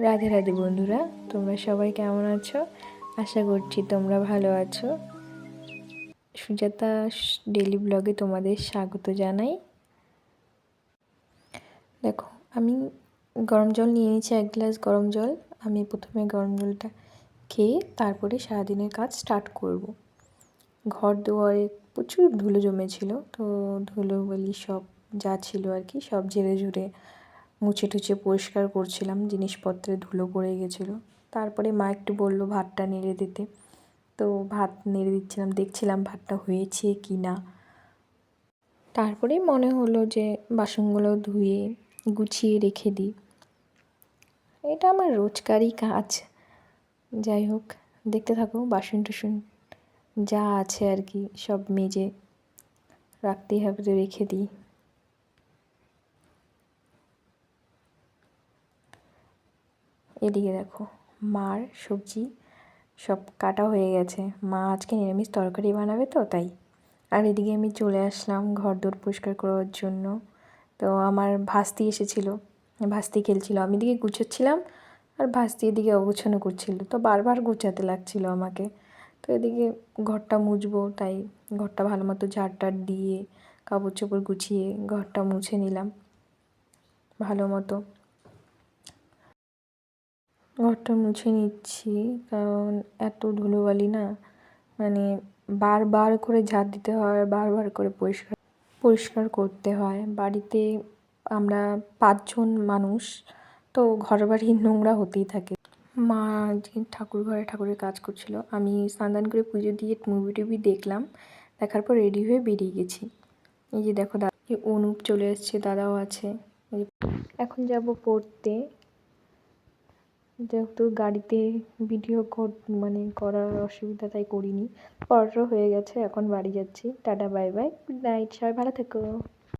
রাধে রাধে বন্ধুরা, তোমরা সবাই কেমন আছো? আশা করছি তোমরা ভালো আছো। সুজাতা ডেলি ব্লগে তোমাদের স্বাগত জানাই। দেখো, আমি গরম জল নিয়ে নিয়েছি, 1 গ্লাস গরম জল। আমি প্রথমে গরম জলটা খেয়ে তারপরে সারাদিনের কাজ স্টার্ট করব। ঘর দুয়ারে প্রচুর ধুলো জমেছিল, তো ধুলো বলি সব যা ছিল আর কি সব ঝেড়ে ঝুড়ে মুছে টুছে পরিষ্কার করছিলাম, জিনিসপত্রে ধুলো পড়ে গেছিলো। তারপরে মা একটু বললো ভাতটা নেড়ে দিতে, তো ভাত নেড়ে দিচ্ছিলাম, দেখছিলাম ভাতটা হয়েছে কি না। তারপরেই মনে হলো যে বাসনগুলো ধুয়ে গুছিয়ে রেখে দিই, এটা আমার রোজকারই কাজ। যাই হোক, দেখতে থাকো। বাসন টাসন যা আছে আর কি সব মেজে রাখতেই হবে, রেখে দিই। এদিকে দেখো, মার সবজি সব কাটা হয়ে গেছে। মা আজকে নিরামিষ তরকারি বানাবে তো তাই। আর এদিকে আমি চলে আসলাম ঘরদোর পরিষ্কার করার জন্য। তো আমার ভাস্তি এসেছিলো, ভাস্তি খেলছিল, আমি এদিকে গুছোচ্ছিলাম আর ভাস্তি এদিকে অগোছানো করছিল, তো বারবার গুছাতে লাগছিল আমাকে। তো এদিকে ঘরটা মুছবো, তাই ঘরটা ভালো মতো ঝাড় টাড় দিয়ে কাপড় চোপড় গুছিয়ে ঘরটা মুছে নিলাম ভালো মতো। ঘরটা মুছে নিচ্ছি, কারণ এত ধুলোবালি না, মানে বারবার করে ঝাড় দিতে হয়, বারবার করে পরিষ্কার করতে হয়। বাড়িতে আমরা 5 জন মানুষ, তো ঘর বাড়ি নোংরা হতেই থাকে। মা যে ঠাকুর ঘরে ঠাকুরের কাজ করছিল, আমি স্নান করে পুজো দিয়ে মুভি টুভি দেখলাম, দেখার পর রেডি হয়ে বেরিয়ে গেছি। এই যে দেখো, দাদা অনুপ চলে এসছে, দাদাও আছে। এখন যাব পড়তে, যেহেতু গাড়িতে ভিডিও করার অসুবিধা তাই করিনি। পড়াটা হয়ে গেছে, এখন বাড়ি যাচ্ছি। Tata bye bye, good night, সবাই ভালো থেকো।